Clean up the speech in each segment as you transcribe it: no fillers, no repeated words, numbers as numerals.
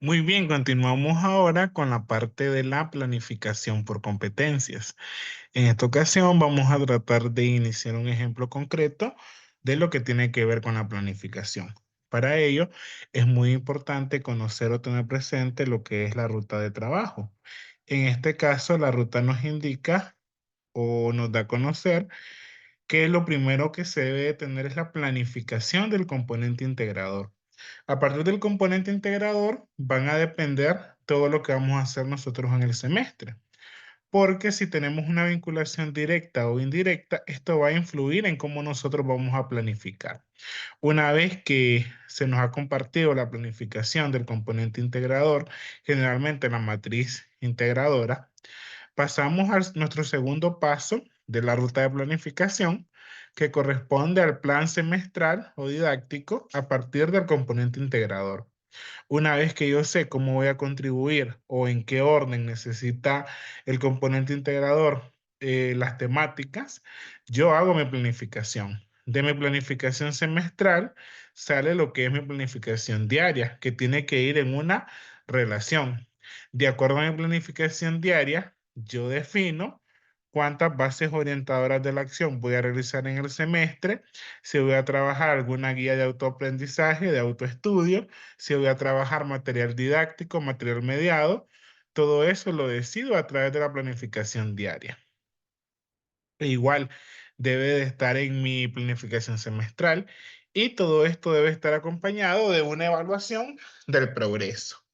Muy bien, continuamos ahora con la parte de la planificación por competencias. En esta ocasión vamos a tratar de iniciar un ejemplo concreto de lo que tiene que ver con la planificación. Para ello, es muy importante conocer o tener presente lo que es la ruta de trabajo. En este caso, la ruta nos indica o nos da a conocer que lo primero que se debe de tener es la planificación del componente integrador. A partir del componente integrador van a depender todo lo que vamos a hacer nosotros en el semestre. Porque si tenemos una vinculación directa o indirecta, esto va a influir en cómo nosotros vamos a planificar. Una vez que se nos ha compartido la planificación del componente integrador, generalmente la matriz integradora, pasamos a nuestro segundo paso de la ruta de planificación, que corresponde al plan semestral o didáctico a partir del componente integrador. Una vez que yo sé cómo voy a contribuir o en qué orden necesita el componente integrador las temáticas, yo hago mi planificación. De mi planificación semestral sale lo que es mi planificación diaria, que tiene que ir en una relación. De acuerdo a mi planificación diaria, yo defino cuántas bases orientadoras de la acción voy a realizar en el semestre, si voy a trabajar alguna guía de autoaprendizaje, de autoestudio, si voy a trabajar material didáctico, material mediado, todo eso lo decido a través de la planificación diaria. E igual debe de estar en mi planificación semestral y todo esto debe estar acompañado de una evaluación del progreso,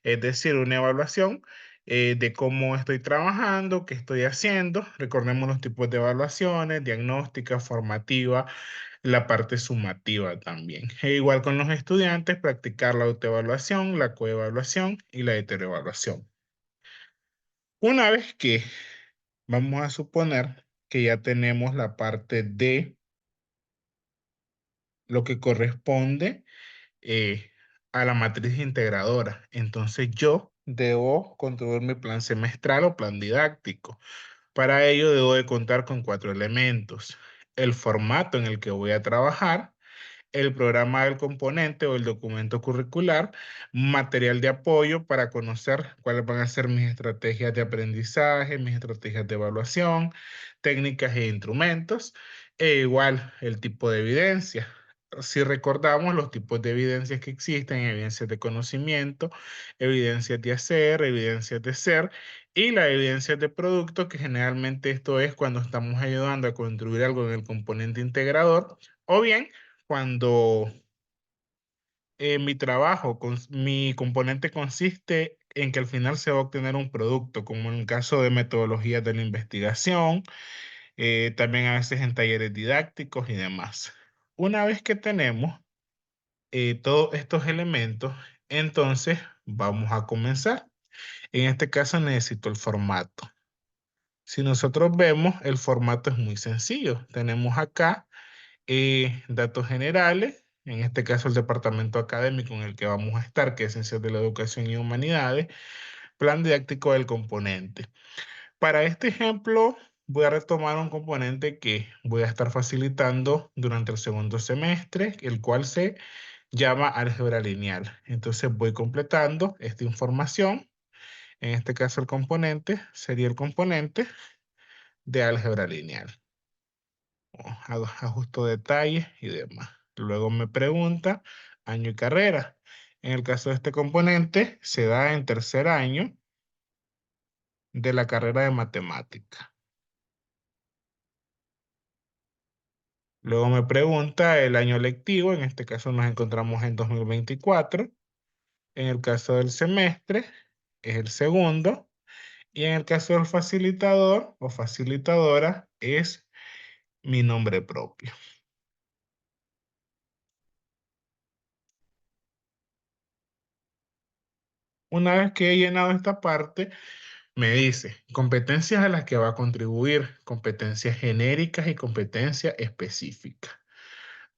es decir, una evaluación de cómo estoy trabajando, qué estoy haciendo. Recordemos los tipos de evaluaciones: diagnóstica, formativa, la parte sumativa también. E igual con los estudiantes, practicar la autoevaluación, la coevaluación y la heteroevaluación. Una vez que vamos a suponer que ya tenemos la parte de lo que corresponde eh, a la matriz integradora, entonces yo debo construir mi plan semestral o plan didáctico. Para ello debo de contar con cuatro elementos: el formato en el que voy a trabajar, el programa del componente o el documento curricular, material de apoyo para conocer cuáles van a ser mis estrategias de aprendizaje, mis estrategias de evaluación, técnicas e instrumentos, e igual el tipo de evidencia. Si recordamos los tipos de evidencias que existen: evidencias de conocimiento, evidencias de hacer, evidencias de ser y la evidencia de producto, que generalmente esto es cuando estamos ayudando a construir algo en el componente integrador, o bien cuando mi trabajo, mi componente consiste en que al final se va a obtener un producto, como en el caso de metodologías de la investigación, también a veces en talleres didácticos y demás. Una vez que tenemos todos estos elementos, entonces vamos a comenzar. En este caso necesito el formato. Si nosotros vemos, el formato es muy sencillo. Tenemos acá datos generales, en este caso el departamento académico en el que vamos a estar, que es Ciencias de la Educación y Humanidades, plan didáctico del componente. Para este ejemplo, voy a retomar un componente que voy a estar facilitando durante el segundo semestre, el cual se llama álgebra lineal. Entonces voy completando esta información. En este caso el componente sería el componente de álgebra lineal. Ajusto detalles y demás. Luego me pregunta año y carrera. En el caso de este componente, se da en tercer año de la carrera de matemática. Luego me pregunta el año lectivo. En este caso nos encontramos en 2024. En el caso del semestre, es el segundo. Y en el caso del facilitador o facilitadora, es mi nombre propio. Una vez que he llenado esta parte, me dice competencias a las que va a contribuir: competencias genéricas y competencias específicas.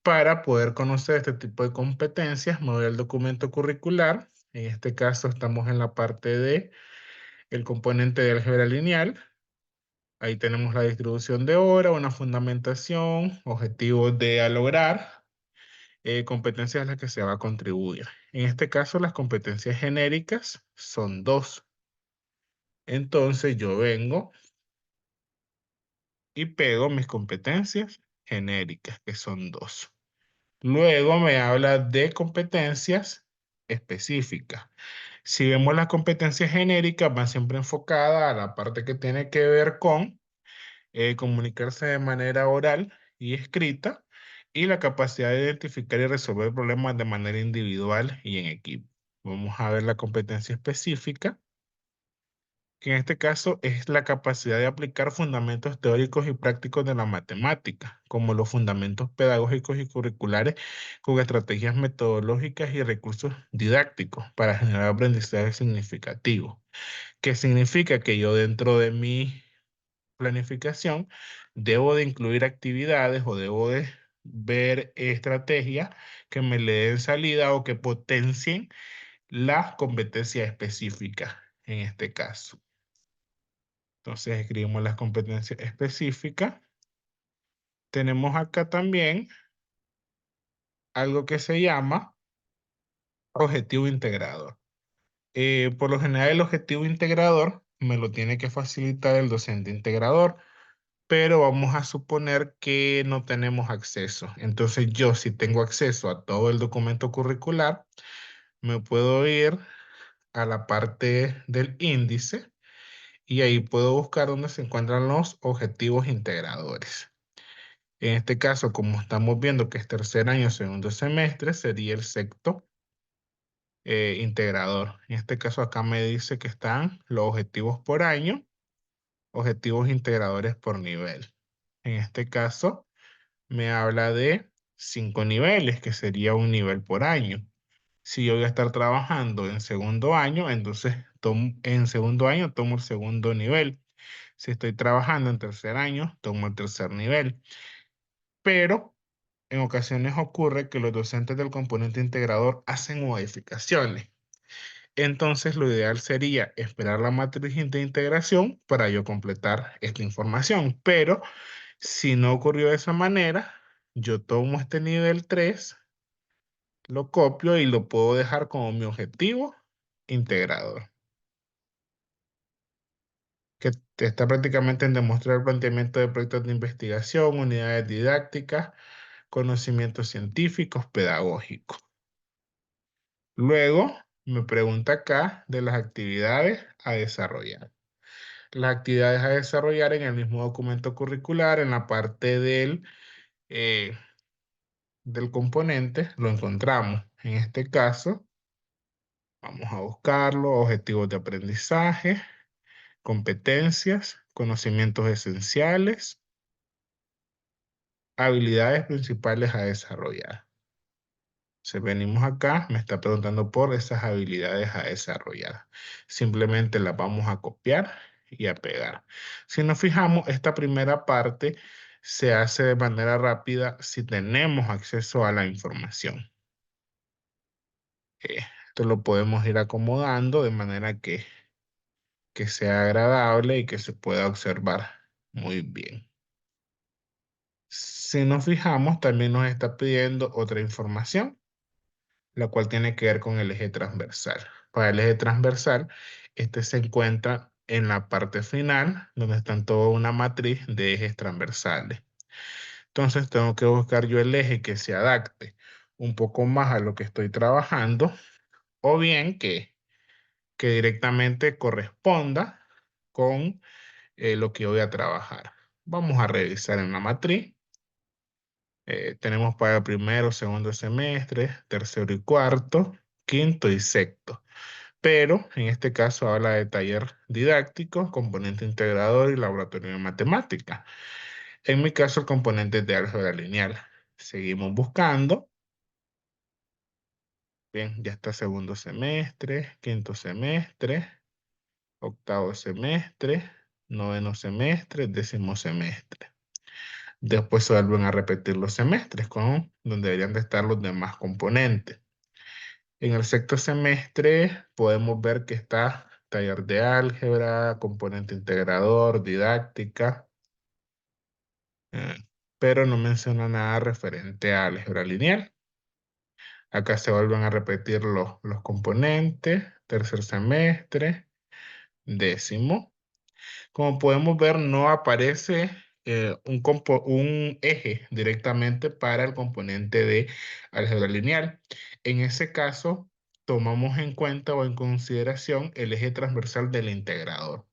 Para poder conocer este tipo de competencias, me voy al documento curricular. En este caso estamos en la parte de el componente de álgebra lineal. Ahí tenemos la distribución de hora, una fundamentación, objetivos de a lograr competencias a las que se va a contribuir. En este caso, las competencias genéricas son dos. Entonces yo vengo y pego mis competencias genéricas, que son dos. Luego me habla de competencias específicas. Si vemos las competencias genéricas, van siempre enfocadas a la parte que tiene que ver con comunicarse de manera oral y escrita y la capacidad de identificar y resolver problemas de manera individual y en equipo. Vamos a ver la competencia específica, que en este caso es la capacidad de aplicar fundamentos teóricos y prácticos de la matemática, como los fundamentos pedagógicos y curriculares con estrategias metodológicas y recursos didácticos para generar aprendizaje significativo. ¿Qué significa? Que yo dentro de mi planificación debo de incluir actividades o debo de ver estrategias que me le den salida o que potencien las competencias específicas en este caso. Entonces escribimos las competencias específicas. Tenemos acá también algo que se llama objetivo integrador. Por lo general el objetivo integrador me lo tiene que facilitar el docente integrador, pero vamos a suponer que no tenemos acceso. Entonces yo, si tengo acceso a todo el documento curricular, me puedo ir a la parte del índice y ahí puedo buscar dónde se encuentran los objetivos integradores. En este caso, como estamos viendo que es tercer año, segundo semestre, sería el sexto integrador. En este caso acá me dice que están los objetivos por año, objetivos integradores por nivel. En este caso me habla de 5 niveles, que sería un nivel por año. Si yo voy a estar trabajando en segundo año, entonces en segundo año tomo el segundo nivel. Si estoy trabajando en tercer año, tomo el tercer nivel. Pero en ocasiones ocurre que los docentes del componente integrador hacen modificaciones. Entonces, lo ideal sería esperar la matriz de integración para yo completar esta información. Pero si no ocurrió de esa manera, yo tomo este nivel 3, lo copio y lo puedo dejar como mi objetivo integrador, que está prácticamente en demostrar el planteamiento de proyectos de investigación, unidades didácticas, conocimientos científicos, pedagógicos. Luego me pregunta acá de las actividades a desarrollar. Las actividades a desarrollar en el mismo documento curricular, en la parte eh, del componente, lo encontramos. En este caso, vamos a buscarlo, objetivos de aprendizaje, competencias, conocimientos esenciales, habilidades principales a desarrollar. Si venimos acá, me está preguntando por esas habilidades a desarrollar. Simplemente las vamos a copiar y a pegar. Si nos fijamos, esta primera parte se hace de manera rápida si tenemos acceso a la información. Esto lo podemos ir acomodando de manera que sea agradable y que se pueda observar muy bien. Si nos fijamos, también nos está pidiendo otra información, la cual tiene que ver con el eje transversal. Para el eje transversal, este se encuentra en la parte final, donde están toda una matriz de ejes transversales. Entonces tengo que buscar yo el eje que se adapte un poco más a lo que estoy trabajando, o bien que directamente corresponda con lo que voy a trabajar. Vamos a revisar en la matriz. Tenemos para primero, segundo semestre, tercero y cuarto, quinto y sexto. Pero en este caso habla de taller didáctico, componente integrador y laboratorio de matemática. En mi caso, el componente es de álgebra lineal. Seguimos buscando. Bien, ya está segundo semestre, quinto semestre, octavo semestre, noveno semestre, décimo semestre. Después se vuelven a repetir los semestres con donde deberían de estar los demás componentes. En el sexto semestre podemos ver que está taller de álgebra, componente integrador, didáctica, eh, pero no menciona nada referente a álgebra lineal. Acá se vuelven a repetir los componentes, tercer semestre, décimo. Como podemos ver, no aparece un eje directamente para el componente de álgebra lineal. En ese caso, tomamos en cuenta o en consideración el eje transversal del integrador.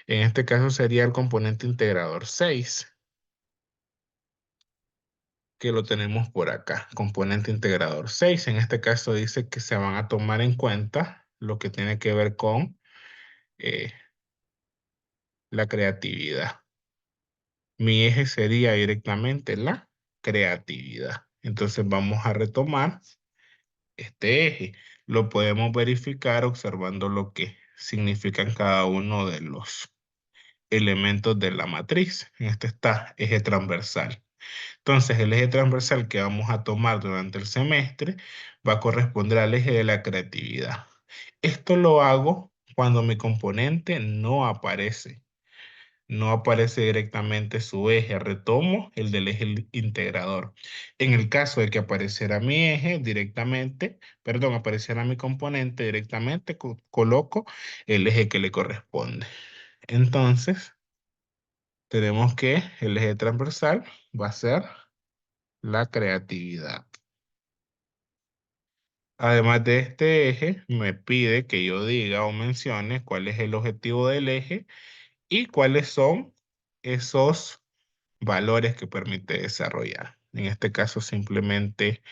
En este caso sería el componente integrador 6, que lo tenemos por acá. Componente integrador 6. En este caso dice que se van a tomar en cuenta lo que tiene que ver con eh, la creatividad. Mi eje sería directamente la creatividad. Entonces vamos a retomar este eje. Lo podemos verificar observando lo que significan cada uno de los elementos de la matriz. En este está eje transversal. Entonces el eje transversal que vamos a tomar durante el semestre va a corresponder al eje de la creatividad. Esto lo hago cuando mi componente no aparece. No aparece directamente su eje. Retomo el del eje integrador. En el caso de que apareciera mi eje directamente, perdón, apareciera mi componente directamente, coloco el eje que le corresponde. Entonces, tenemos que el eje transversal va a ser la creatividad. Además de este eje, me pide que yo diga o mencione cuál es el objetivo del eje y cuáles son esos valores que permite desarrollar. En este caso, simplemente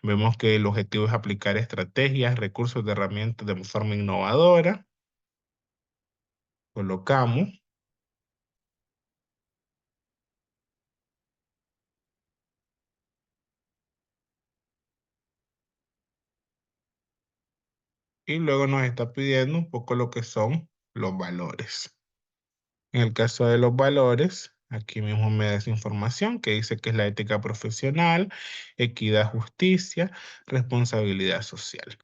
vemos que el objetivo es aplicar estrategias, recursos de herramientas de forma innovadora. Colocamos y luego nos está pidiendo un poco lo que son los valores. En el caso de los valores, aquí mismo me da esa información que dice que es la ética profesional, equidad, justicia, responsabilidad social.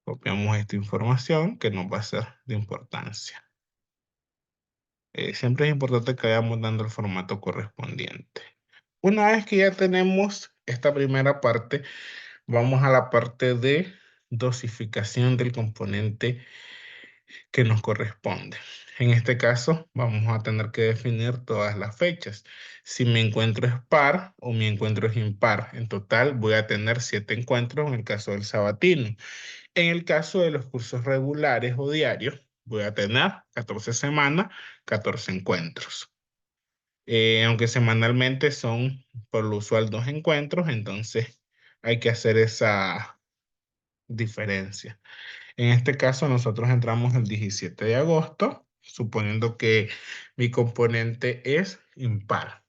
Copiamos esta información que nos va a ser de importancia. Siempre es importante que vayamos dando el formato correspondiente. Una vez que ya tenemos esta primera parte, vamos a la parte de dosificación del componente que nos corresponde. En este caso, vamos a tener que definir todas las fechas. Si mi encuentro es par o mi encuentro es impar. En total, voy a tener 7 encuentros en el caso del sabatino. En el caso de los cursos regulares o diarios, voy a tener 14 semanas, 14 encuentros. Aunque semanalmente son por lo usual 2 encuentros, entonces hay que hacer esa diferencia. En este caso, nosotros entramos el 17 de agosto, suponiendo que mi componente es impar.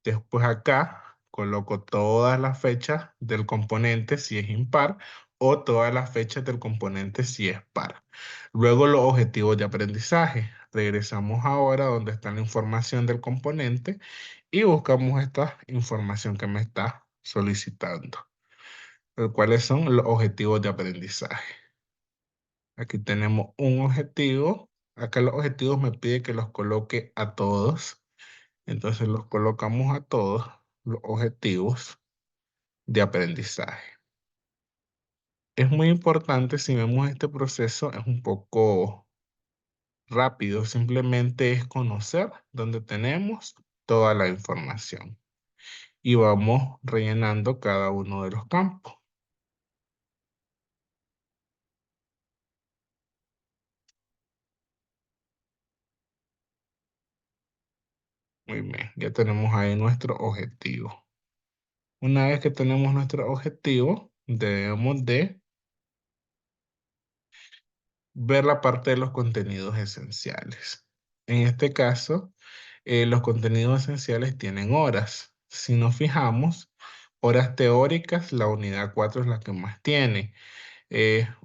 Después acá coloco todas las fechas del componente si es impar o todas las fechas del componente si es par. Luego los objetivos de aprendizaje. Regresamos ahora donde está la información del componente y buscamos esta información que me está solicitando. ¿Cuáles son los objetivos de aprendizaje? Aquí tenemos un objetivo. Acá los objetivos me pide que los coloque a todos. Entonces los colocamos a todos los objetivos de aprendizaje. Es muy importante, si vemos este proceso, es un poco rápido. Simplemente es conocer dónde tenemos toda la información. Y vamos rellenando cada uno de los campos. Muy bien, ya tenemos ahí nuestro objetivo. Una vez que tenemos nuestro objetivo, debemos de ver la parte de los contenidos esenciales. En este caso, los contenidos esenciales tienen horas. Si nos fijamos, horas teóricas, la unidad 4 es la que más tiene.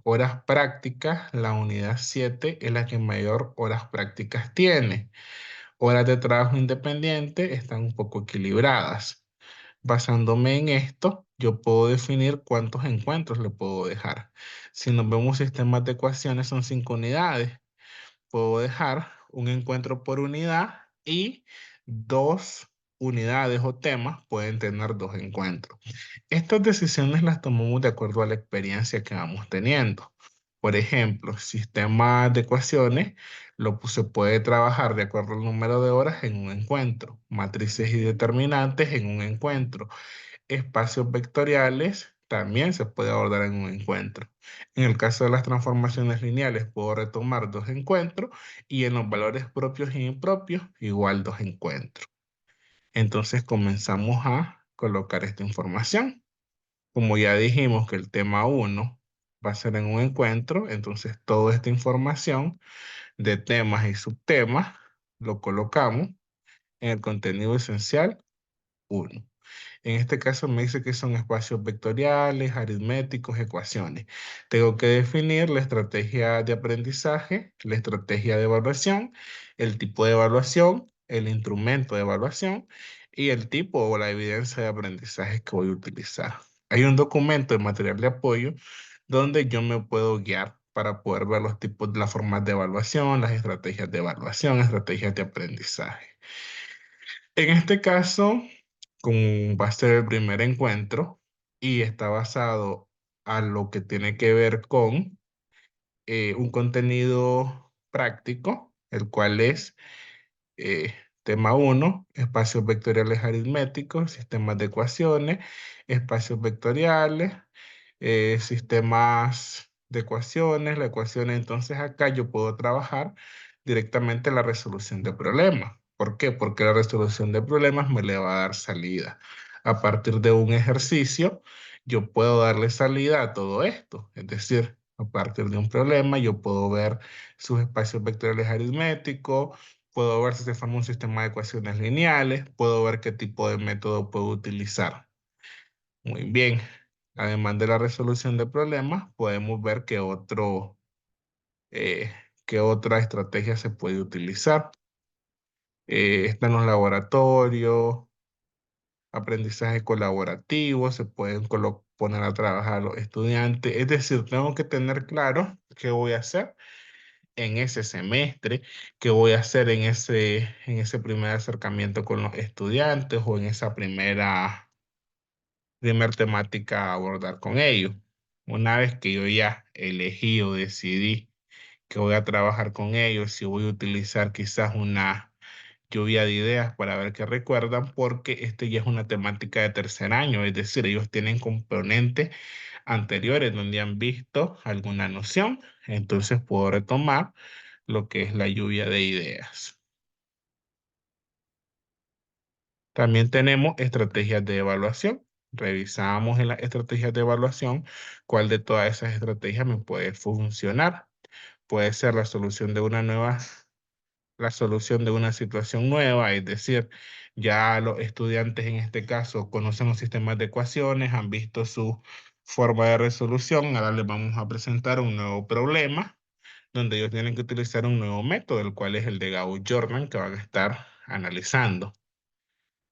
Horas prácticas, la unidad 7 es la que mayor horas prácticas tiene. Horas de trabajo independiente están un poco equilibradas. Basándome en esto, yo puedo definir cuántos encuentros le puedo dejar. Si nos vemos sistemas de ecuaciones, son 5 unidades. Puedo dejar un encuentro por unidad y dos. unidades o temas pueden tener dos encuentros. Estas decisiones las tomamos de acuerdo a la experiencia que vamos teniendo. Por ejemplo, sistemas de ecuaciones se puede trabajar de acuerdo al número de horas en un encuentro, matrices y determinantes en un encuentro, espacios vectoriales también se puede abordar en un encuentro. En el caso de las transformaciones lineales, puedo retomar dos encuentros y en los valores propios e impropios, igual dos encuentros. Entonces comenzamos a colocar esta información. Como ya dijimos que el tema uno va a ser en un encuentro, entonces toda esta información de temas y subtemas lo colocamos en el contenido esencial uno. En este caso me dice que son espacios vectoriales, aritméticos, ecuaciones. Tengo que definir la estrategia de aprendizaje, la estrategia de evaluación, el tipo de evaluación, el instrumento de evaluación y el tipo o la evidencia de aprendizaje que voy a utilizar. Hay un documento de material de apoyo donde yo me puedo guiar para poder ver los tipos, las formas de evaluación, las estrategias de evaluación, estrategias de aprendizaje. En este caso, como va a ser el primer encuentro y está basado a lo que tiene que ver con un contenido práctico, el cual es eh, tema uno, espacios vectoriales aritméticos, sistemas de ecuaciones, espacios vectoriales, sistemas de ecuaciones, la ecuación, entonces acá yo puedo trabajar directamente la resolución de problemas. ¿Por qué? Porque la resolución de problemas me le va a dar salida. A partir de un ejercicio, yo puedo darle salida a todo esto. Es decir, a partir de un problema, yo puedo ver sus espacios vectoriales aritméticos, puedo ver si se forma un sistema de ecuaciones lineales, puedo ver qué tipo de método puedo utilizar. Muy bien. Además de la resolución de problemas, podemos ver eh, qué otra estrategia se puede utilizar. Están los laboratorios, aprendizaje colaborativo, se pueden poner a trabajar a los estudiantes. Es decir, tengo que tener claro qué voy a hacer en ese semestre, qué voy a hacer en ese primer acercamiento con los estudiantes o en esa primer temática a abordar con ellos. Una vez que yo ya elegí o decidí que voy a trabajar con ellos, si voy a utilizar quizás una lluvia de ideas para ver qué recuerdan, porque este ya es una temática de tercer año, es decir, ellos tienen componentes anteriores donde han visto alguna noción, entonces puedo retomar lo que es la lluvia de ideas. También tenemos estrategias de evaluación. Revisamos en las estrategias de evaluación cuál de todas esas estrategias me puede funcionar. Puede ser la solución de una situación nueva, es decir, ya los estudiantes en este caso conocen los sistemas de ecuaciones, han visto su forma de resolución, ahora les vamos a presentar un nuevo problema donde ellos tienen que utilizar un nuevo método, el cual es el de Gauss-Jordan, que van a estar analizando.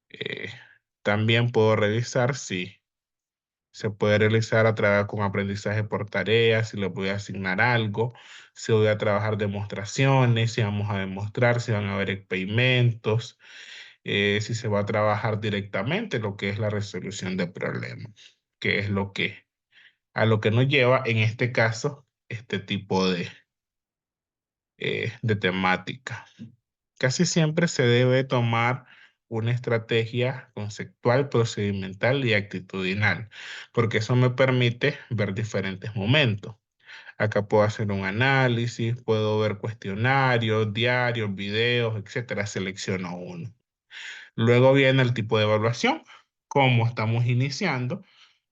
Eh, También puedo revisar si se puede realizar a través con aprendizaje por tareas, si les voy a asignar algo, si voy a trabajar demostraciones, si vamos a demostrar, si van a haber experimentos, si se va a trabajar directamente lo que es la resolución de problemas, que es a lo que nos lleva en este caso este tipo de temática. Casi siempre se debe tomar una estrategia conceptual, procedimental y actitudinal, porque eso me permite ver diferentes momentos. Acá puedo hacer un análisis, puedo ver cuestionarios, diarios, videos, etcétera. Selecciono uno. Luego viene el tipo de evaluación. Como estamos iniciando,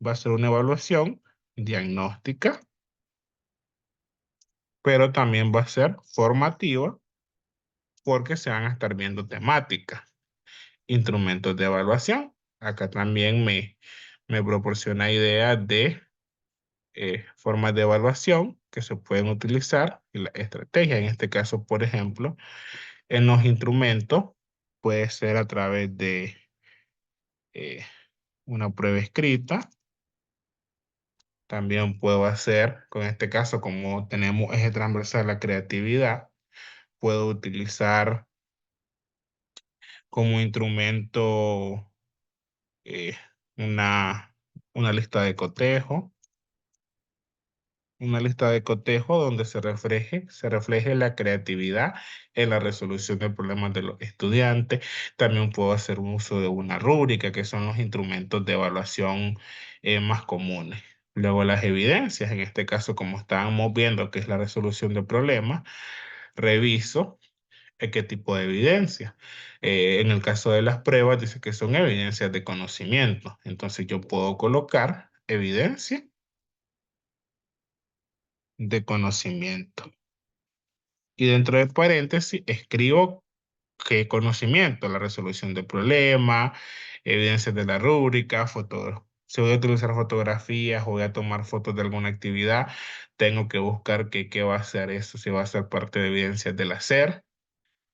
va a ser una evaluación diagnóstica, pero también va a ser formativa porque se van a estar viendo temáticas. Instrumentos de evaluación. Acá también me proporciona ideas de formas de evaluación que se pueden utilizar y la estrategia. En este caso, por ejemplo, en los instrumentos puede ser a través de eh, una prueba escrita. También puedo hacer, con este caso, como tenemos eje transversal la creatividad, puedo utilizar como instrumento eh, una, una lista de cotejo, una lista de cotejo donde se refleje la creatividad en la resolución de problemas de los estudiantes. También puedo hacer un uso de una rúbrica, que son los instrumentos de evaluación más comunes. Luego las evidencias, en este caso, como estábamos viendo que es la resolución de problemas, reviso qué tipo de evidencia. En el caso de las pruebas, dice que son evidencias de conocimiento. Entonces yo puedo colocar evidencia de conocimiento. Y dentro de paréntesis escribo qué conocimiento, la resolución de problemas, evidencias de la rúbrica, fotos. Si voy a utilizar fotografías o voy a tomar fotos de alguna actividad, tengo que buscar qué va a ser eso, si va a ser parte de evidencias del hacer.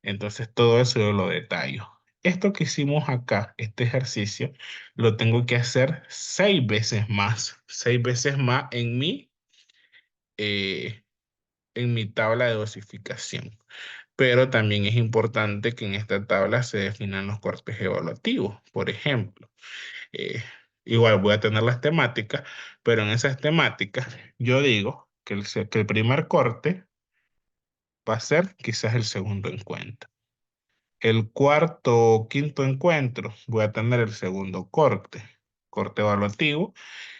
Entonces todo eso yo lo detallo. Esto que hicimos acá, este ejercicio, lo tengo que hacer 6 veces más eh, en mi tabla de dosificación. Pero también es importante que en esta tabla se definan los cortes evaluativos. Por ejemplo, eh, igual voy a tener las temáticas, pero en esas temáticas yo digo que el primer corte va a ser quizás el segundo encuentro. El cuarto o quinto encuentro voy a tener el segundo corte evaluativo,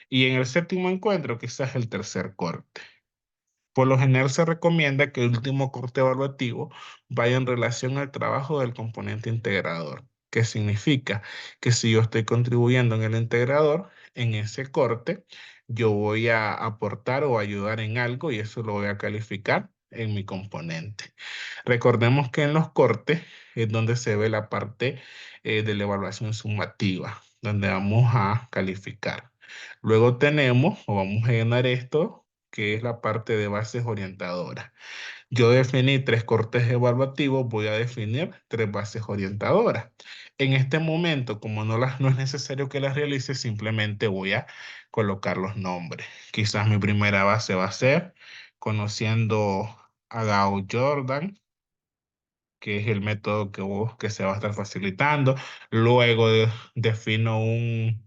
y en el séptimo encuentro quizás el tercer corte. Por lo general se recomienda que el último corte evaluativo vaya en relación al trabajo del componente integrador, que significa que si yo estoy contribuyendo en el integrador, en ese corte, yo voy a aportar o ayudar en algo y eso lo voy a calificar en mi componente. Recordemos que en los cortes es donde se ve la parte de la evaluación sumativa, donde vamos a calificar. Luego tenemos, o vamos a llenar esto, que es la parte de bases orientadoras. Yo definí 3 cortes evaluativos, voy a definir 3 bases orientadoras. En este momento, como no es necesario que las realice, simplemente voy a colocar los nombres. Quizás mi primera base va a ser conociendo a Gao Jordan, que es el método que se va a estar facilitando. Luego defino un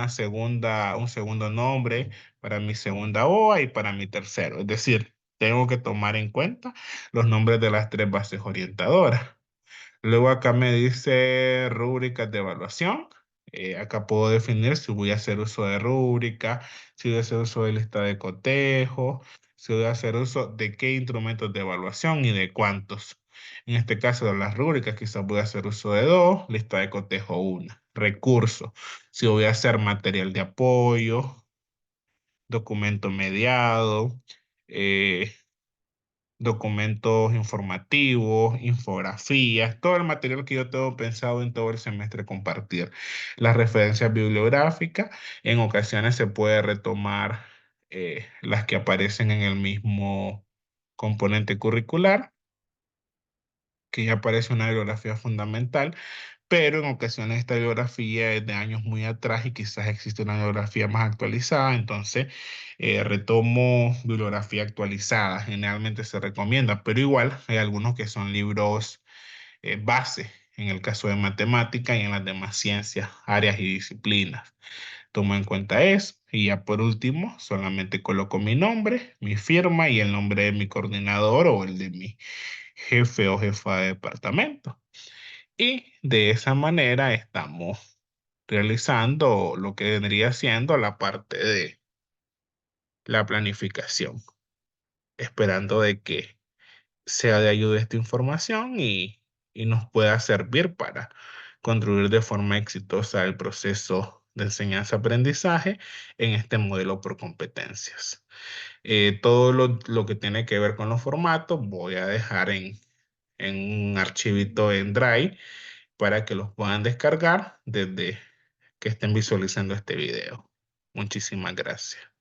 segundo nombre para mi segunda OA y para mi tercero. Es decir, tengo que tomar en cuenta los nombres de las 3 bases orientadoras. Luego acá me dice rúbricas de evaluación. Acá puedo definir si voy a hacer uso de rúbrica, si voy a hacer uso de lista de cotejo, si voy a hacer uso de qué instrumentos de evaluación y de cuántos. En este caso de las rúbricas quizás voy a hacer uso de 2, lista de cotejo una. Recursos, si voy a hacer material de apoyo, documento mediado, eh, documentos informativos, infografías, todo el material que yo tengo pensado en todo el semestre compartir. Las referencias bibliográficas, en ocasiones se puede retomar las que aparecen en el mismo componente curricular, que ya aparece una bibliografía fundamental, pero en ocasiones esta biografía es de años muy atrás y quizás existe una biografía más actualizada, entonces retomo bibliografía actualizada, generalmente se recomienda, pero igual hay algunos que son libros base, en el caso de matemática y en las demás ciencias, áreas y disciplinas. Tomo en cuenta eso y ya por último solamente coloco mi nombre, mi firma y el nombre de mi coordinador o el de mi jefe o jefa de departamento. Y de esa manera estamos realizando lo que vendría siendo la parte de la planificación, esperando de que sea de ayuda esta información y nos pueda servir para contribuir de forma exitosa el proceso de enseñanza-aprendizaje en este modelo por competencias. Todo lo que tiene que ver con los formatos voy a dejar en un archivito en Drive para que los puedan descargar desde que estén visualizando este video. Muchísimas gracias.